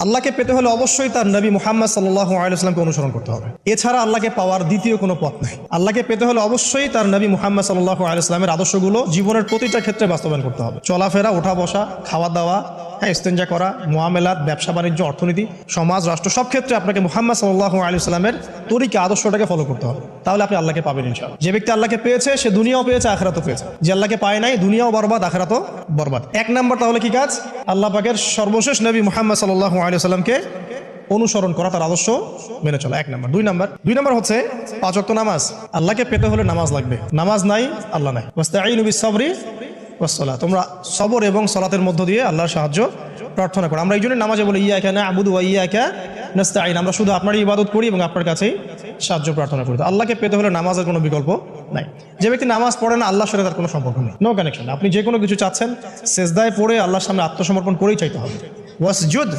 আল্লাহকে পেতে হলে অবশ্যই তার নবী মুহাম্মদ সাল্লাল্লাহু আলাইহি ওয়াসাল্লামকে অনুসরণ করতে হবে। এছাড়া আল্লাহকে পাওয়ার দ্বিতীয় কোনো পথ নাই। আল্লাহকে পেতে হলে অবশ্যই তার নবী মুহাম্মদ সাল্লাল্লাহু আলাইহি ওয়াসাল্লামের আদর্শগুলো জীবনের প্রতিটা ক্ষেত্রে বাস্তবায়ন করতে হবে। চলাফেরা, ওঠা বসা, খাওয়া দাওয়া, ইস্তেঞ্জা করা, মুআমালাত, ব্যবসা বাণিজ্য, অর্থনীতি, সমাজ, রাষ্ট্র, সব ক্ষেত্রে আপনাকে মুহাম্মদ সাল্লাল্লাহু আলাইহি ওয়াসাল্লামের তরিকা, আদর্শটাকে ফলো করতে হবে। তাহলে আপনি আল্লাহকে পাবেন ইনশাআল্লাহ। যে ব্যক্তি আল্লাহকে পেয়েছে সে দুনিয়াও পেয়েছে, আখিরাতও পেয়েছে। যে আল্লাহকে পায় নাই, দুনিয়াও বরবাদ, আখিরাতও বরবাদ। এক নাম্বার তাহলে কি কাজ? আল্লাহ পাকের সর্বশেষ নবী মুহাম্মদ সাল্লাল্লাহু আলাইহি ওয়াসাল্লামকে অনুসরণ করা, তার আদর্শ মেনে চলা, এক নাম্বার। দুই নাম্বার হচ্ছে 5 ওয়াক্ত নামাজ। আল্লাহকে পেতে হলে নামাজ লাগবে। নামাজ নাই, আল্লাহ নাই। ওয়াস্তাঈনু বিস-সাবরি ওয়াস-সালাহ, তোমরা সবর এবং সালাতের মধ্য দিয়ে আল্লাহর সাহায্য প্রার্থনা করো। আমরা এই জন্য নামাজে বলি ইয়াকা না'বুদু ওয়া ইয়াকা নাস্তাঈন, আমরা শুধু আপনারই ইবাদত করি এবং আপনার কাছেই সাহায্য প্রার্থনা করি। তো আল্লাহকে পেতে হলে নামাজের কোনো বিকল্প নাই। যে ব্যক্তি নামাজ পড়ে না, আল্লাহর সাথে তার কোনো সম্পর্ক নেই, নো কানেকশন। আপনি যে কোনো কিছু চাচ্ছেন, সেজদায় পড়ে আল্লাহর সামনে আত্মসমর্পণ করেই চাইতে হবে। ওয়াসজুদ